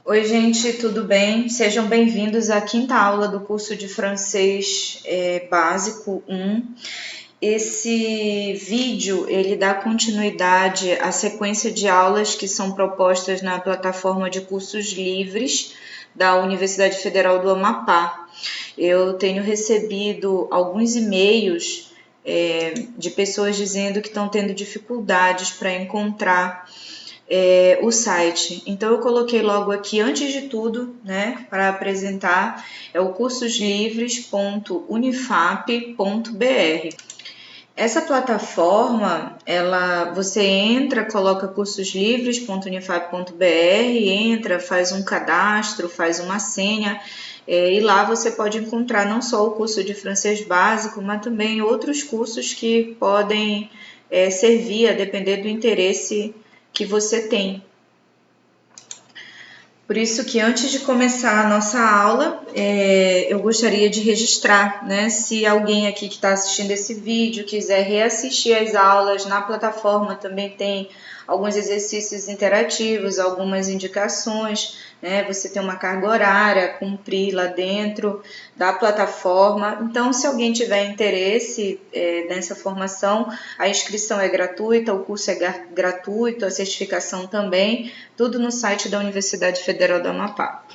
Oi, gente, tudo bem? Sejam bem-vindos à quinta aula do curso de francês básico 1. Esse vídeo, ele dá continuidade à sequência de aulas que são propostas na plataforma de cursos livres da Universidade Federal do Amapá. Eu tenho recebido alguns e-mails de pessoas dizendo que estão tendo dificuldades para encontrar o site. Então eu coloquei logo aqui, antes de tudo, né, para apresentar, é o cursoslivres.unifap.br. Essa plataforma, você entra, coloca cursoslivres.unifap.br, entra, faz um cadastro, faz uma senha, e lá você pode encontrar não só o curso de francês básico, mas também outros cursos que podem servir a depender do interesse que você tem. Por isso que antes de começar a nossa aula, eu gostaria de registrar, né? Se alguém aqui que está assistindo esse vídeo quiser reassistir as aulas, na plataforma também tem alguns exercícios interativos, algumas indicações, né? Você tem uma carga horária a cumprir lá dentro da plataforma. Então, se alguém tiver interesse nessa formação, a inscrição é gratuita, o curso é gratuito, a certificação também, tudo no site da Universidade Federal do Amapá.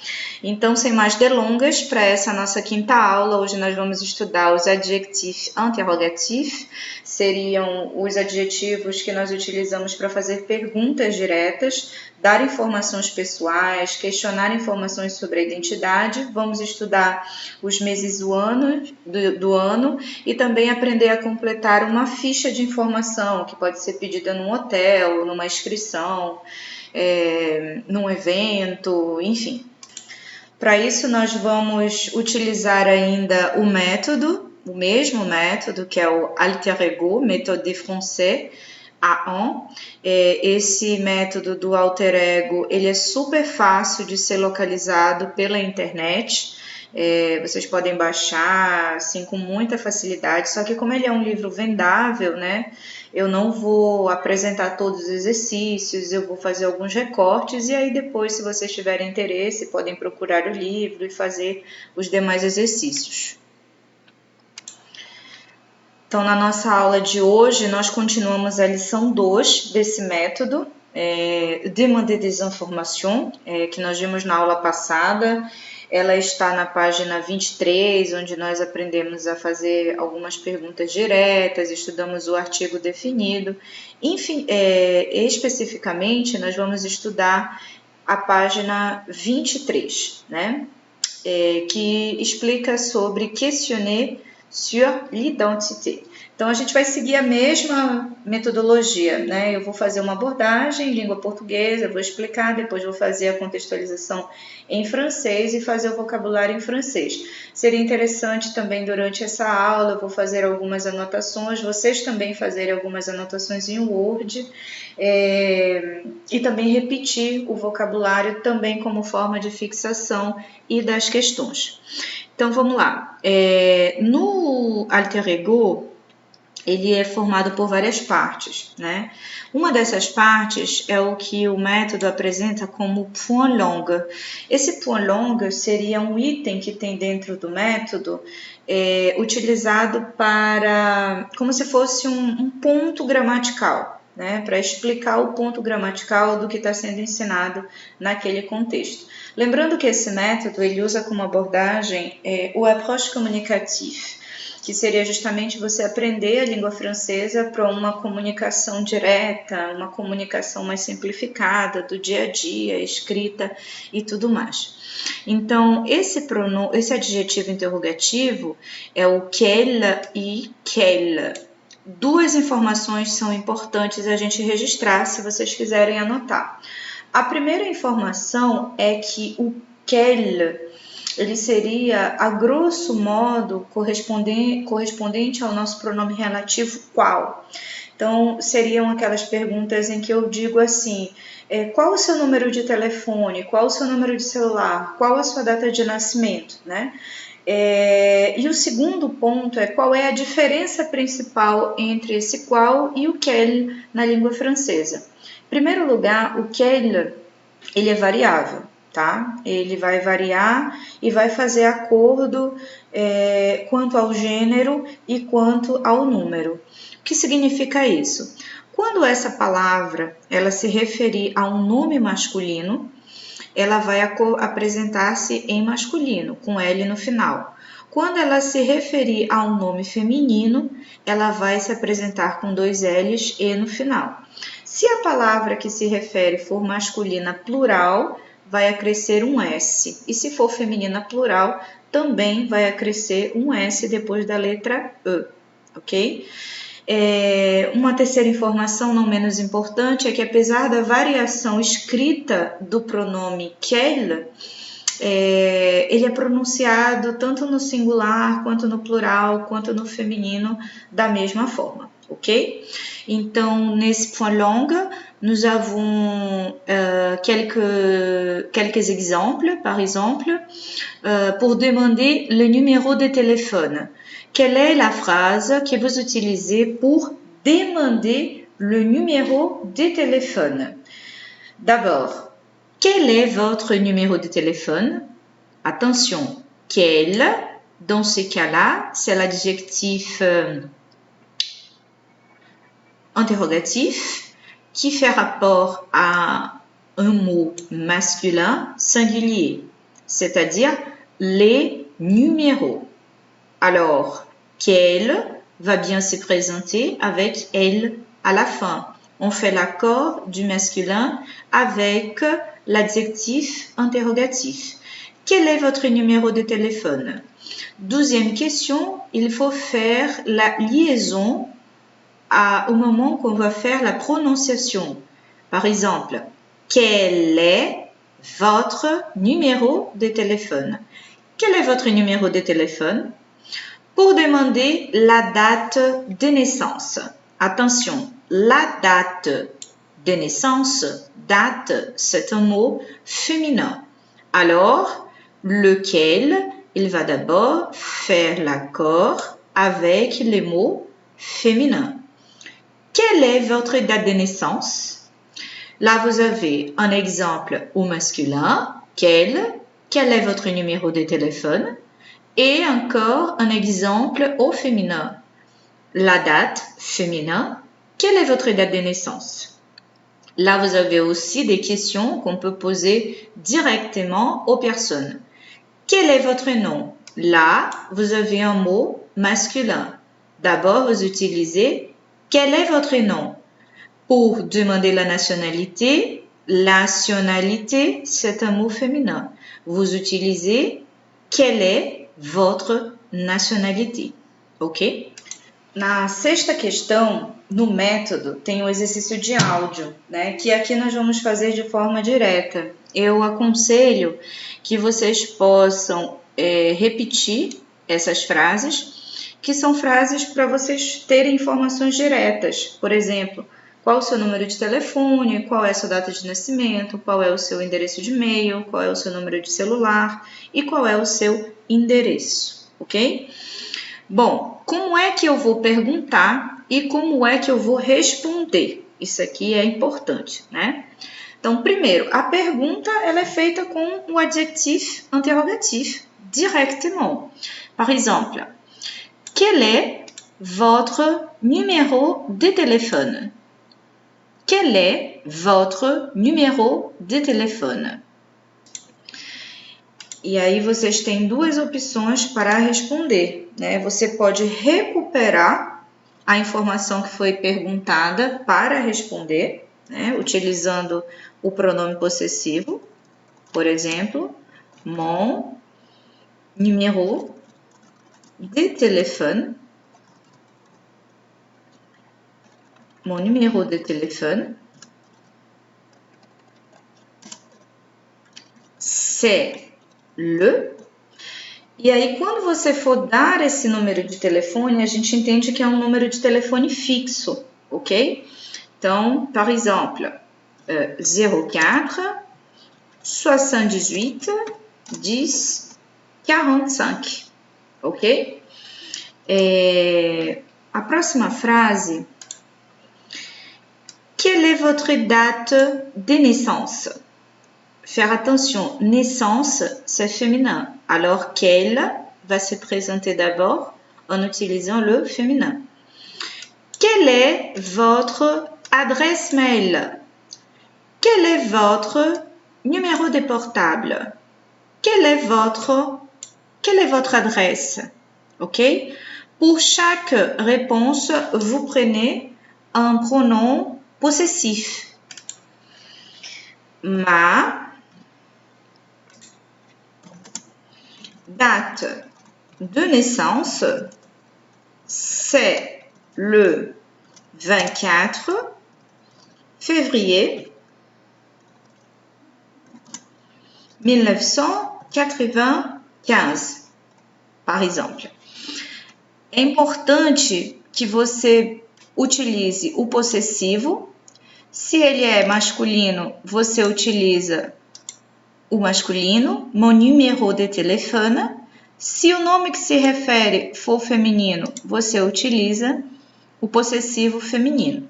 Então, sem mais delongas, para essa nossa quinta aula, hoje nós vamos estudar os adjetifs interrogatifs, seriam os adjetivos que nós utilizamos para fazer perguntas diretas, dar informações pessoais, questionar informações sobre a identidade. Vamos estudar os meses do ano e também aprender a completar uma ficha de informação que pode ser pedida num hotel, numa inscrição, num evento, enfim. Para isso, nós vamos utilizar ainda o mesmo método, que é o alter ego, méthode de français A1. Esse método do alter ego, ele é super fácil de ser localizado pela internet. Vocês podem baixar assim com muita facilidade, só que como ele é um livro vendável, né, eu não vou apresentar todos os exercícios, eu vou fazer alguns recortes e aí depois, se vocês tiverem interesse, podem procurar o livro e fazer os demais exercícios. Então, na nossa aula de hoje, nós continuamos a lição 2 desse método, Demander des informations, que nós vimos na aula passada. Ela está na página 23, onde nós aprendemos a fazer algumas perguntas diretas, estudamos o artigo definido. Enfim, especificamente, nós vamos estudar a página 23, né? Que explica sobre questionner sur l'identité. Então, a gente vai seguir a mesma metodologia, né? Eu vou fazer uma abordagem em língua portuguesa, vou explicar, depois vou fazer a contextualização em francês e fazer o vocabulário em francês. Seria interessante também, durante essa aula, eu vou fazer algumas anotações, vocês também fazerem algumas anotações em Word, e também repetir o vocabulário também como forma de fixação e das questões. Então, vamos lá. No alter ego, ele é formado por várias partes, né? Uma dessas partes é o que o método apresenta como point longue. Esse point longue seria um item que tem dentro do método utilizado para, como se fosse um ponto gramatical, né? Para explicar o ponto gramatical do que está sendo ensinado naquele contexto. Lembrando que esse método ele usa como abordagem o approche communicatif, que seria justamente você aprender a língua francesa para uma comunicação direta, uma comunicação mais simplificada do dia a dia, escrita e tudo mais. Então, esse adjetivo interrogativo é o quel e quelle. Duas informações são importantes a gente registrar, se vocês quiserem anotar. A primeira informação é que o quel ele seria, a grosso modo, correspondente ao nosso pronome relativo qual. Então, seriam aquelas perguntas em que eu digo assim, qual o seu número de telefone, qual o seu número de celular, qual a sua data de nascimento, né? E o segundo ponto é qual é a diferença principal entre esse qual e o quel na língua francesa. Em primeiro lugar, o quel ele é variável. tá? Ele vai variar e vai fazer acordo quanto ao gênero e quanto ao número. O que significa isso? Quando essa palavra ela se referir a um nome masculino, ela vai apresentar-se em masculino, com L no final. Quando ela se referir a um nome feminino, ela vai se apresentar com 2 L's e no final. Se a palavra que se refere for masculina plural, vai acrescer um S. E se for feminina plural, também vai acrescer um S depois da letra E, ok? Uma terceira informação não menos importante é que apesar da variação escrita do pronome qu'elle, ele é pronunciado tanto no singular, quanto no plural, quanto no feminino da mesma forma, ok? Então, nesse point langue, nous avons quelques exemples, par exemple, pour demander le numéro de téléphone. Quelle est la phrase que vous utilisez pour demander le numéro de téléphone? D'abord, quel est votre numéro de téléphone? Attention, quel, dans ce cas-là, c'est l'adjectif interrogatif qui fait rapport à un mot masculin singulier, c'est-à-dire les numéros. Alors, quel va bien se présenter avec elle à la fin. On fait l'accord du masculin avec l'adjectif interrogatif. Quel est votre numéro de téléphone? 12e question, il faut faire la liaison au moment qu'on va faire la prononciation. Par exemple, quel est votre numéro de téléphone? Quel est votre numéro de téléphone? Pour demander la date de naissance. Attention, la date de naissance, date, c'est un mot féminin. Alors, lequel, il va d'abord faire l'accord avec les mots féminins. Quelle est votre date de naissance? Là, vous avez un exemple au masculin. Quel est votre numéro de téléphone? Et encore un exemple au féminin. La date, féminin. Quelle est votre date de naissance? Là, vous avez aussi des questions qu'on peut poser directement aux personnes. Quel est votre nom? Là, vous avez un mot masculin. D'abord, vous utilisez quel est votre nom? Pour demander la nationalité, c'est un mot féminin. Vous utilisez quelle est votre nationalité, ok? Na sexta questão, no método, tem o exercício de áudio, né? Que aqui nós vamos fazer de forma direta. Eu aconselho que vocês possam repetir essas frases, que são frases para vocês terem informações diretas. Por exemplo, qual é o seu número de telefone, qual é a sua data de nascimento, qual é o seu endereço de e-mail, qual é o seu número de celular e qual é o seu endereço, ok? Bom, como é que eu vou perguntar e como é que eu vou responder? Isso aqui é importante, né? Então, primeiro, a pergunta ela é feita com o adjectif interrogatif, directement. Par exemple, quel est votre numéro de téléphone? Quel est votre numéro de téléphone? E aí vocês têm duas opções para responder, né? Você pode recuperar a informação que foi perguntada para responder, né? Utilizando o pronome possessivo. Por exemplo, mon numéro de téléphone. Mon numéro de téléphone, c'est le. E aí, quando você for dar esse número de telefone, a gente entende que é um número de telefone fixo, ok? Então, par exemple, 04 78 10 45, ok? A próxima frase, quelle est votre date de naissance? faire attention, naissance, c'est féminin, alors qu'elle va se présenter d'abord en utilisant le féminin. Quelle est votre adresse mail? Quel est votre numéro de portable? Quelle est votre adresse? Ok? Pour chaque réponse, vous prenez un pronom possessif. Ma date de naissance, c'est le 24 février 1995, par exemple. É importante que você utilize o possessivo. Se ele é masculino, você utiliza o masculino, mon numéro de téléphone. Se o nome que se refere for feminino, você utiliza o possessivo feminino.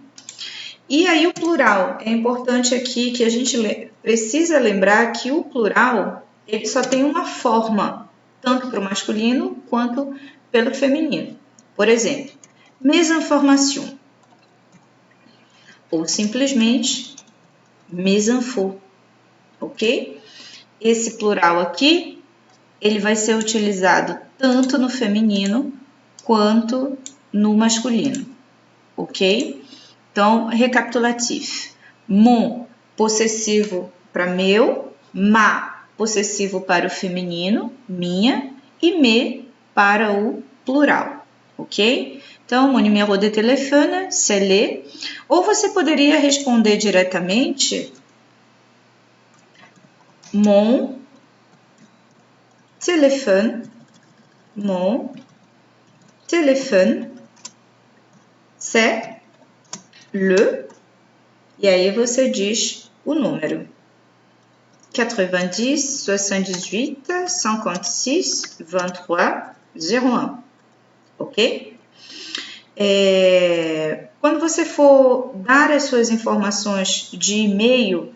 E aí o plural, é importante aqui que a gente precisa lembrar que o plural, ele só tem uma forma, tanto para o masculino quanto pelo feminino. Por exemplo, mes informations, ou simplesmente mes infos, ok? Esse plural aqui, ele vai ser utilizado tanto no feminino quanto no masculino, ok? Então, recapitulativo. Mon, possessivo para meu, ma, possessivo para o feminino, minha, e me para o plural, ok? Então, mon numéro de téléphone, c'est le. Ou você poderia responder diretamente mon téléphone, c'est le, e aí você diz o número. 90, 78, 56, 23, 01, ok? Quando você for dar as suas informações de e-mail,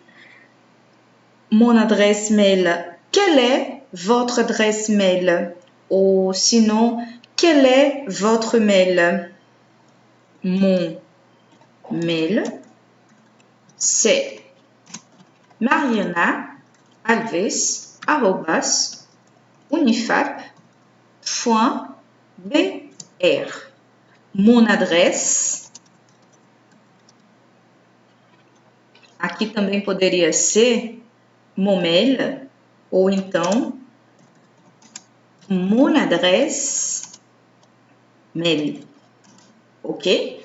mon adresse mail, quelle est votre adresse mail? Ou sinon, quel est votre mail? Mon mail, c'est mariana@unifap.br. Mon adresse, aqui também poderia ser mon mail, ou então mon adresse mail, ok?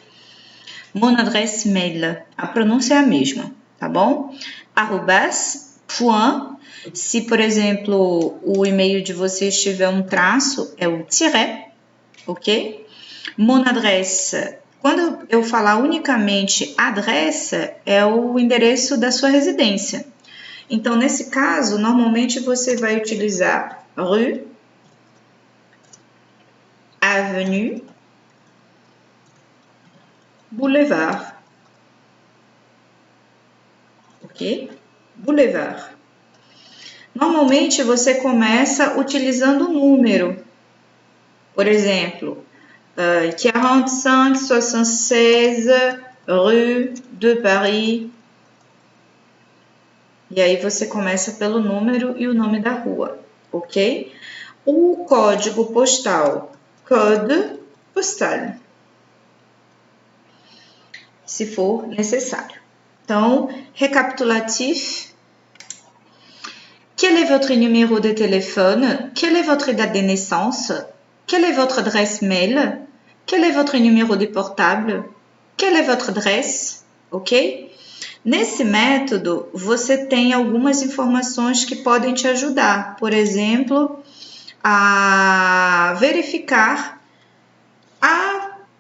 Mon adresse mail, a pronúncia é a mesma, tá bom? Arrobas, point, se por exemplo o e-mail de vocês tiver um traço, é o tiret, ok? Mon adresse, quando eu falar unicamente adresse, é o endereço da sua residência. Então, nesse caso, normalmente você vai utilizar rue, avenue, boulevard, ok? Boulevard. Normalmente você começa utilizando o número. Por exemplo, 45, 76, rue de Paris. E aí você começa pelo número e o nome da rua, ok? O código postal, code postal, se for necessário. Então, recapitulatif. Quel est votre numéro de téléphone? Quelle est votre date de naissance? Quelle est votre adresse mail? Quel est votre numéro de portable? Quelle est votre adresse? Ok? Nesse método, você tem algumas informações que podem te ajudar. Por exemplo, a verificar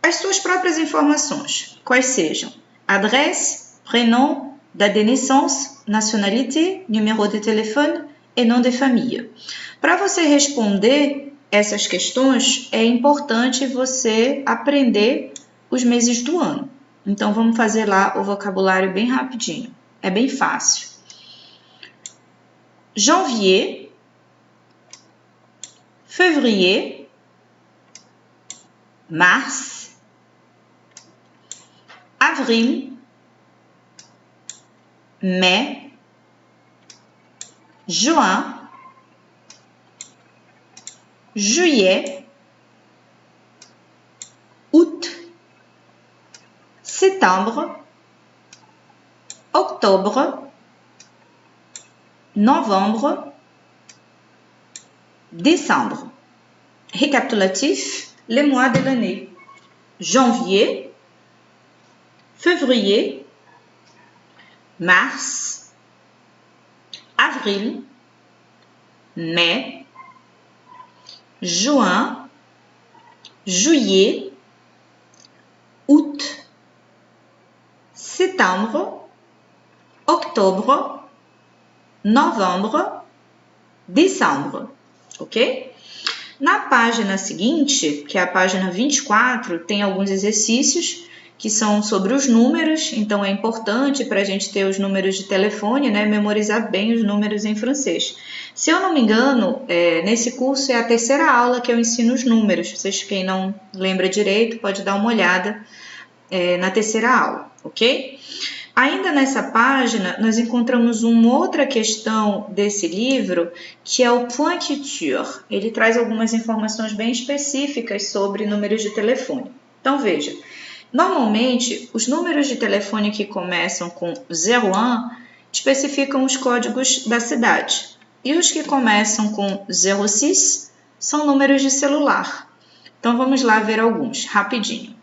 as suas próprias informações. Quais sejam? Adresse, prénom, date de naissance, nationalité, numéro de téléphone e nom de famille. Para você responder essas questões, é importante você aprender os meses do ano. Então, vamos fazer lá o vocabulário bem rapidinho. É bem fácil. janvier, février, mars, avril, mai, juin, juillet, août, septembre, octobre, novembre, décembre. Récapitulatif, les mois de l'année. Janvier, février, mars, avril, mai, juin, juillet, août, septembre, octobre, novembro, dezembro, ok? Na página seguinte, que é a página 24, tem alguns exercícios que são sobre os números, então é importante para a gente ter os números de telefone, né? Memorizar bem os números em francês. Se eu não me engano, nesse curso é a terceira aula que eu ensino os números. Vocês, quem não lembra direito, pode dar uma olhada na terceira aula, ok? Ainda nessa página, nós encontramos uma outra questão desse livro, que é o pointiture. Ele traz algumas informações bem específicas sobre números de telefone. Então, veja, normalmente, os números de telefone que começam com 01 especificam os códigos da cidade. E os que começam com 06 são números de celular. Então, vamos lá ver alguns, rapidinho.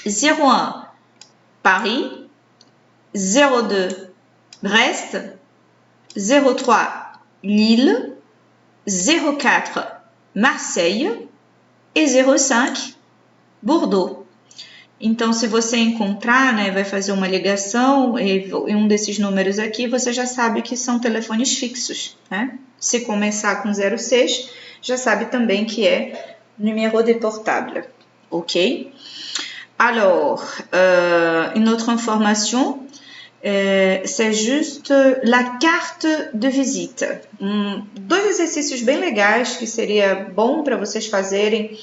01, Paris. 02, Brest, 03, Lille, 04, Marseille e 05, Bordeaux. Então, se você encontrar, né, vai fazer uma ligação e um desses números aqui, você já sabe que são telefones fixos, né? Se começar com 06, já sabe também que é numéro de portable, ok? Alors, une autre information, c'est juste la carte de visite. Dois exercícios bem legais que seria bom para vocês fazerem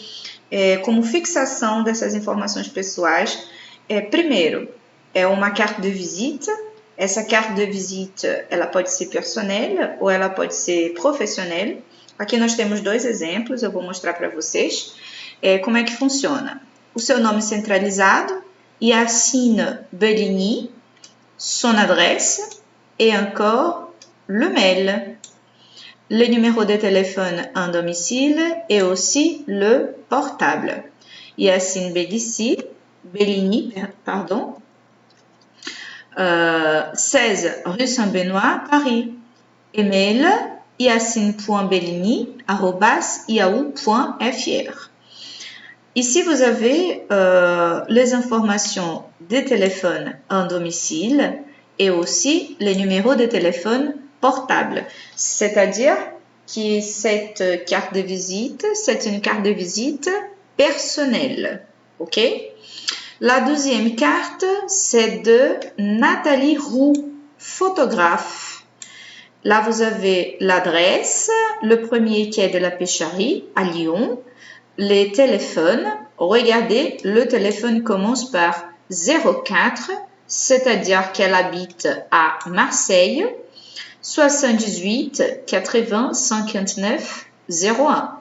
como fixação dessas informações pessoais. Primeiro, é uma carte de visite. Essa carte de visite, ela pode ser personnelle ou ela pode ser professionnelle. Aqui nós temos dois exemplos, eu vou mostrar para vocês como é que funciona. O seu nome centralisado, Yacine Bellini, son adresse et encore le mail, le numéro de téléphone en domicile et aussi le portable. Yacine Bellini, 16 rue Saint-Benoît, Paris. Email yacine.bellini@yahoo.fr. Ici, vous avez les informations de téléphone en domicile et aussi les numéros de téléphone portable. C'est-à-dire que cette carte de visite, c'est une carte de visite personnelle. Ok? La deuxième carte, c'est de Nathalie Roux, photographe. Là, vous avez l'adresse, le premier quai de la Pêcherie à Lyon. Les téléphones, regardez, le téléphone commence par 04, c'est-à-dire qu'elle habite à Marseille, 78 80 59 01.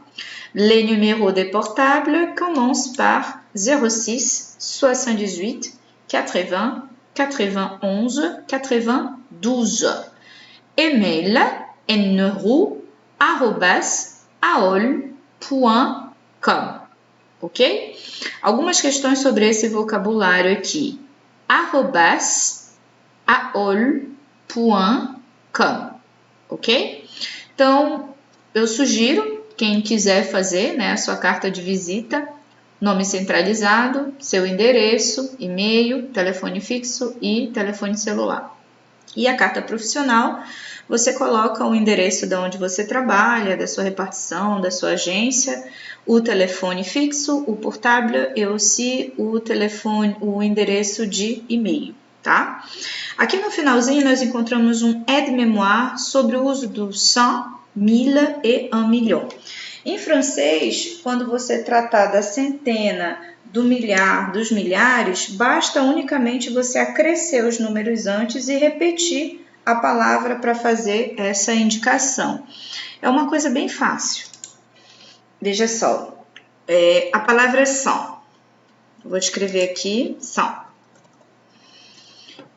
Les numéros des portables commencent par 06 78 80 91 92. Email nrou@aol.com. Ok? Algumas questões sobre esse vocabulário aqui. @aol.com. Ok? Então, eu sugiro, quem quiser fazer, né, a sua carta de visita, nome centralizado, seu endereço, e-mail, telefone fixo e telefone celular. E a carta profissional, você coloca o endereço de onde você trabalha, da sua repartição, da sua agência, o telefone fixo, o portable e aussi o endereço de e-mail, tá? Aqui no finalzinho nós encontramos um aide-mémoire sobre o uso do 100, 1000 e 1 million. Em francês, quando você tratar da centena, do milhar, dos milhares, basta unicamente você acrescer os números antes e repetir a palavra para fazer essa indicação. É uma coisa bem fácil. Veja só, a palavra é 100. Vou escrever aqui 100.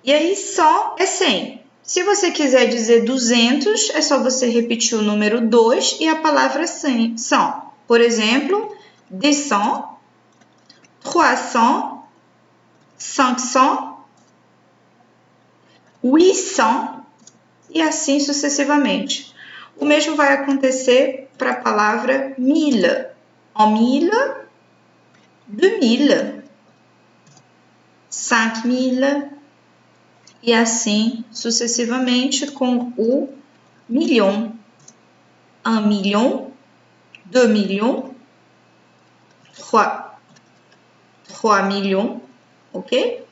E aí 100 é 100. Se você quiser dizer 200, é só você repetir o número 2 e a palavra 100. Por exemplo, 200, 300, 500, 800 e assim sucessivamente. O mesmo vai acontecer para a palavra 1000. En 1000, 2000, 5000 e assim sucessivamente com o milhão. 1 million, 2 millions, 3 millions, ok?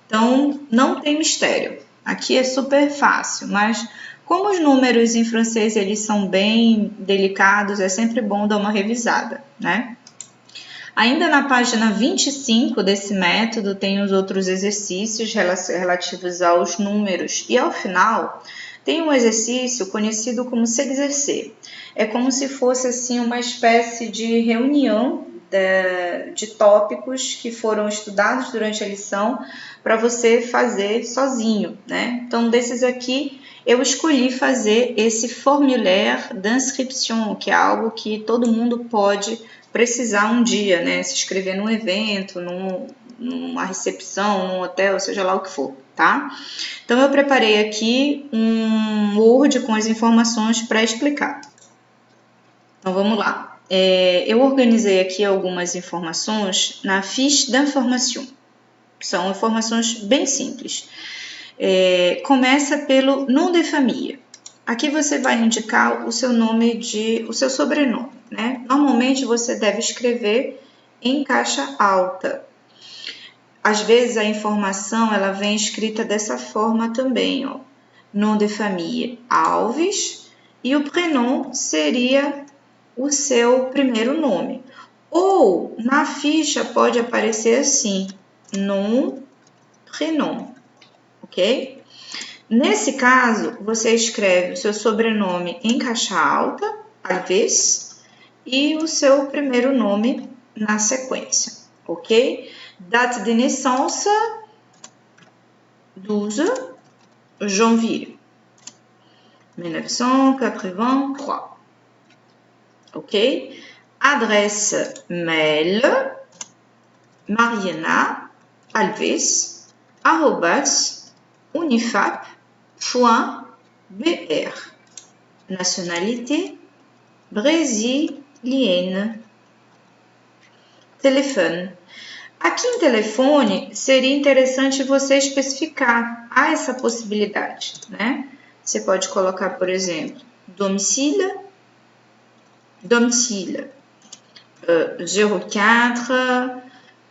Então, não tem mistério. Aqui é super fácil, mas como os números em francês eles são bem delicados, é sempre bom dar uma revisada, né? Ainda na página 25 desse método tem os outros exercícios relativos aos números e ao final tem um exercício conhecido como s'exercer. É como se fosse assim uma espécie de reunião de tópicos que foram estudados durante a lição para você fazer sozinho, né? Então, desses aqui, eu escolhi fazer esse formulaire d'inscription, que é algo que todo mundo pode precisar um dia, né? Se inscrever num evento, numa recepção, num hotel, seja lá o que for, tá? Então, eu preparei aqui um Word com as informações para explicar. Então, vamos lá. Eu organizei aqui algumas informações na fiche d'information. São informações bem simples. Começa pelo nom de famille. Aqui você vai indicar o seu o seu sobrenome, né? Normalmente você deve escrever em caixa alta. Às vezes a informação ela vem escrita dessa forma também, ó. Nom de famille Alves e o prénom seria o seu primeiro nome. Ou na ficha pode aparecer assim, nom, prénom, ok? Nesse caso, você escreve o seu sobrenome em caixa alta, Alves, e o seu primeiro nome na sequência, ok? Date de naissance, 12 janvier 1983. Ok? Adresse mail Mariana Alves @unifap.br. Nationalité brésilienne. Telefone. Aqui em telefone seria interessante você especificar. Há essa possibilidade, né? Você pode colocar, por exemplo, domicile 04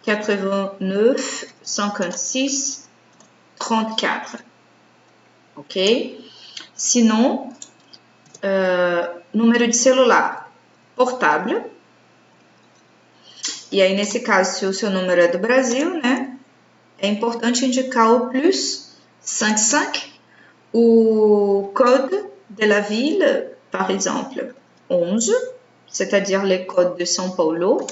89 56 34, ok? Sinon, número de celular portável. E aí, nesse caso, se o seu número é do Brasil, né? É importante indicar o plus 55, o code de la ville, par exemple, 11, c'est-à-dire le code de São Paulo,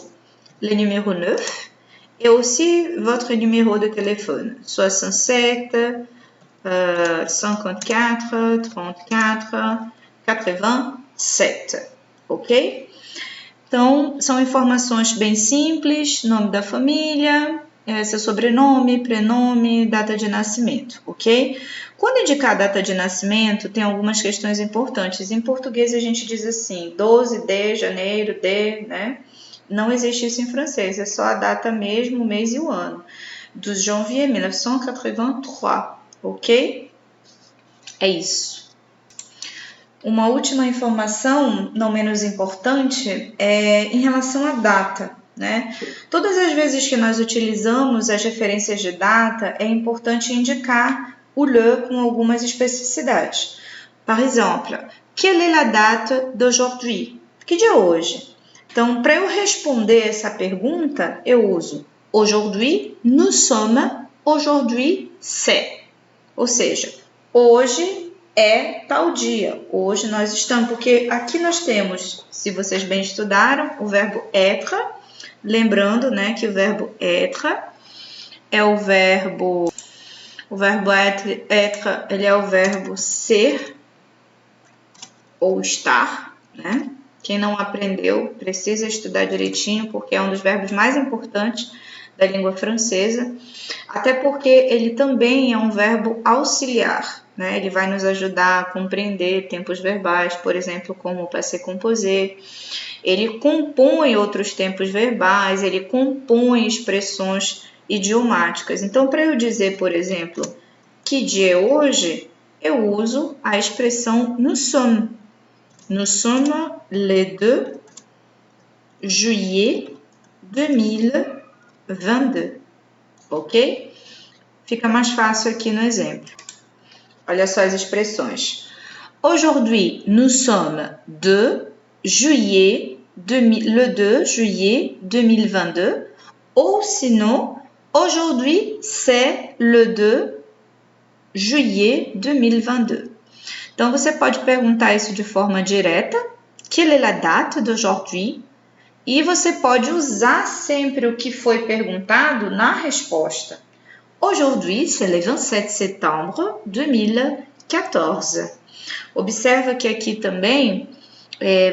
le numéro 9, et aussi votre numéro de téléphone, 67, 54, 34, 87, ok? Então, são informações bem simples, nome da família, seu sobrenome, prenome, data de nascimento, ok? Quando indicar a data de nascimento, tem algumas questões importantes. Em português, a gente diz assim, 12 de janeiro de, né? Não existe isso em francês, é só a data mesmo, o mês e o ano. 12 janvier 1983, ok? É isso. Uma última informação, não menos importante, é em relação à data. né? Todas as vezes que nós utilizamos as referências de data, é importante indicar o le com algumas especificidades. Par exemple, quelle est la date d'aujourd'hui? Que dia é hoje? Então, para eu responder essa pergunta, eu uso aujourd'hui, nous sommes, aujourd'hui, c'est. Ou seja, hoje é tal dia, hoje nós estamos, porque aqui nós temos, se vocês bem estudaram, o verbo être, lembrando, né, que o verbo être é o verbo être, ele é o verbo ser ou estar, né? Quem não aprendeu precisa estudar direitinho, porque é um dos verbos mais importantes da língua francesa, até porque ele também é um verbo auxiliar, né? Ele vai nos ajudar a compreender tempos verbais, por exemplo, como o passé composé. Ele compõe outros tempos verbais, ele compõe expressões idiomáticas. Então, para eu dizer, por exemplo, que dia é hoje, eu uso a expressão nous sommes. Nous sommes le 2 juillet 2022, ok? Fica mais fácil aqui no exemplo. Olha só as expressões. Aujourd'hui, nous sommes le 2 juillet 2022, ou sinon, aujourd'hui, c'est le 2 juillet 2022. Então, você pode perguntar isso de forma direta, quelle est la date d'aujourd'hui? E você pode usar sempre o que foi perguntado na resposta. Aujourd'hui, c'est le 27 septembre 2014. Observa que aqui também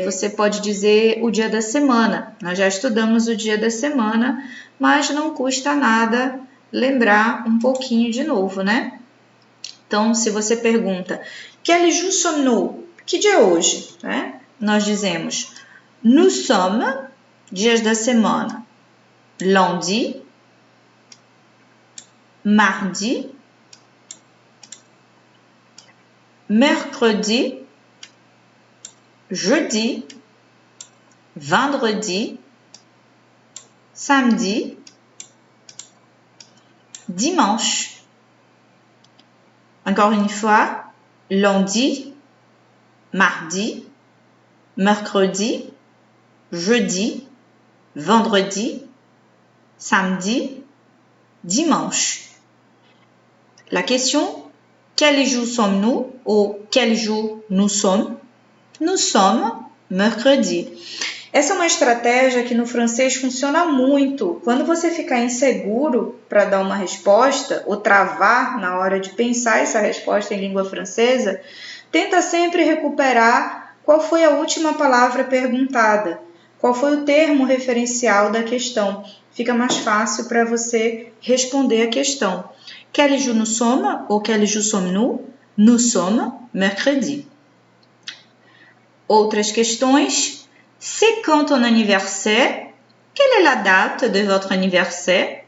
você pode dizer o dia da semana. Nós já estudamos o dia da semana, mas não custa nada lembrar um pouquinho de novo, né? Então, se você pergunta, quel jour sommes-nous? Que dia é hoje? Né? Nós dizemos, nous sommes, dias da semana, lundi, mardi, mercredi, jeudi, vendredi, samedi, dimanche. Encore une fois, lundi, mardi, mercredi, jeudi, vendredi, samedi, dimanche. La question, quel jour sommes-nous ou quel jour nous sommes? Nous sommes mercredi. Essa é uma estratégia que no francês funciona muito. Quando você ficar inseguro para dar uma resposta ou travar na hora de pensar essa resposta em língua francesa, tenta sempre recuperar qual foi a última palavra perguntada, qual foi o termo referencial da questão. Fica mais fácil para você responder a questão. Quel jour nous sommes ou quel jour sommes-nous? Nous sommes mercredi. Outras questões. C'est quand ton anniversaire? Quelle est la date de votre anniversaire?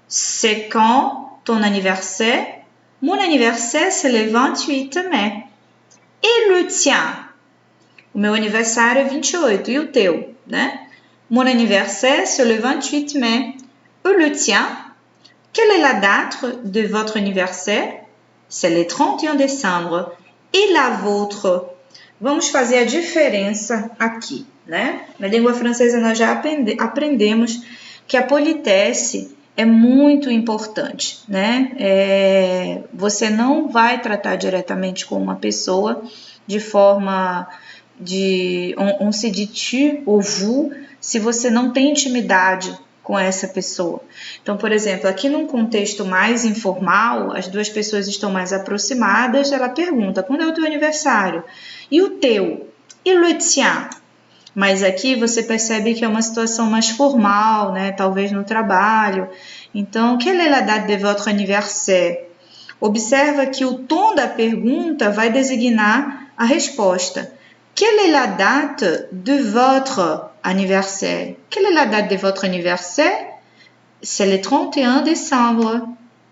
C'est quand ton anniversaire? Mon anniversaire, c'est le 28 mai. Et le tien? O meu aniversário é 28, e o teu, né? Mon anniversaire, c'est le 28 mai. Et le tien? Quelle est la date de votre anniversaire? C'est le 31 décembre. Et la vôtre? Vamos fazer a diferença aqui, né? Na língua francesa nós já aprendemos que a politesse é muito importante, né? Você não vai tratar diretamente com uma pessoa de forma de on se dit tu ou vous se você não tem intimidade com essa pessoa. Então, por exemplo, aqui num contexto mais informal, as duas pessoas estão mais aproximadas, ela pergunta, quando é o teu aniversário? E o teu? E le tien? Mas aqui você percebe que é uma situação mais formal, né? Talvez no trabalho. Então, quelle est la date de votre anniversaire? Observa que o tom da pergunta vai designar a resposta. Quelle est la date de votre anniversaire? Quelle est la date de votre anniversaire? C'est le 31 décembre.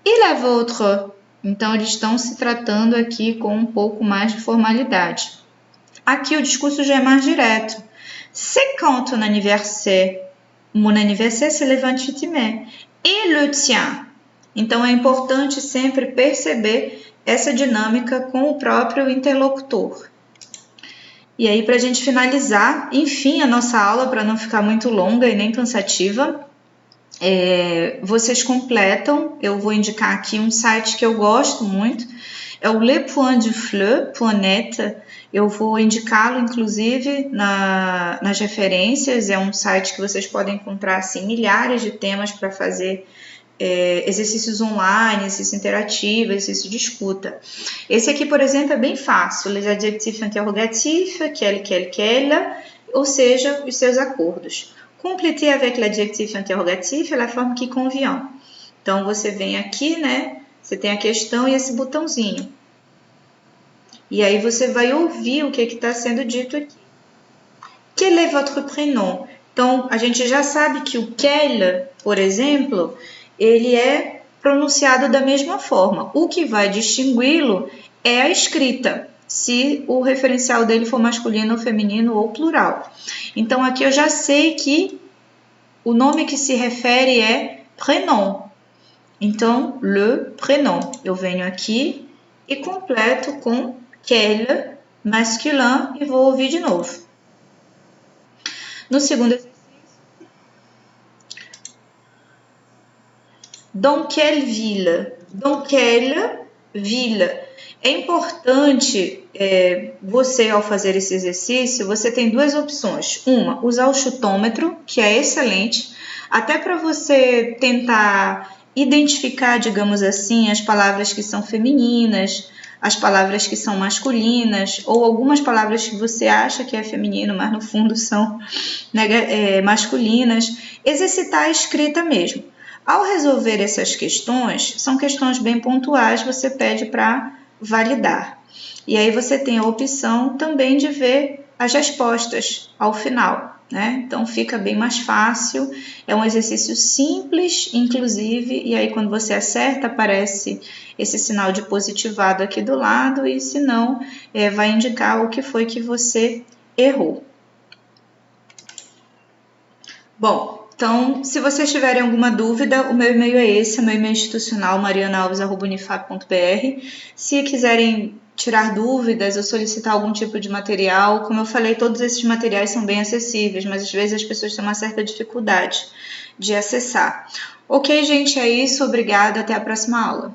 E la vôtre? Então, eles estão se tratando aqui com um pouco mais de formalidade. Aqui o discurso já é mais direto. C'est quand ton anniversaire? Mon anniversaire, c'est le 28 mai. Et le tien? Então, é importante sempre perceber essa dinâmica com o próprio interlocutor. E aí, para a gente finalizar, enfim, a nossa aula, para não ficar muito longa e nem cansativa, vocês completam, eu vou indicar aqui um site que eu gosto muito, é o lepointdufleu.net, eu vou indicá-lo inclusive nas referências, é um site que vocês podem encontrar assim, milhares de temas para fazer exercícios online, exercício interativo, exercício de escuta. Esse aqui, por exemplo, é bem fácil, les adjectifs interrogatifs, quelle, ou seja, os seus acordos. Compléter avec l'adjectif interrogatif é a forma que convient. Então, você vem aqui, né? Você tem a questão e esse botãozinho. E aí você vai ouvir o que está sendo dito aqui. Quel est votre prénom? Então, a gente já sabe que o quelle, por exemplo, ele é pronunciado da mesma forma. O que vai distingui-lo é a escrita, se o referencial dele for masculino, feminino ou plural. Então, aqui eu já sei que o nome que se refere é prénom. Então, le prénom. Eu venho aqui e completo com quel, masculin, e vou ouvir de novo. No segundo exercício, dans quelle ville? Dans quelle ville? É importante, você, ao fazer esse exercício, você tem duas opções. Uma, usar o chutômetro, que é excelente, até para você tentar identificar, digamos assim, as palavras que são femininas, as palavras que são masculinas, ou algumas palavras que você acha que é feminino, mas no fundo são masculinas. Exercitar a escrita mesmo. Ao resolver essas questões, são questões bem pontuais, você pede para validar. E aí você tem a opção também de ver as respostas ao final, né? Então fica bem mais fácil, é um exercício simples, inclusive, e aí quando você acerta aparece esse sinal de positivado aqui do lado, e se não, vai indicar o que foi que você errou. Bom, então, se vocês tiverem alguma dúvida, o meu e-mail é esse, o meu e-mail institucional, marianaalves@unifap.br. Se quiserem tirar dúvidas ou solicitar algum tipo de material, como eu falei, todos esses materiais são bem acessíveis, mas às vezes as pessoas têm uma certa dificuldade de acessar. Ok, gente, é isso. Obrigada. Até a próxima aula.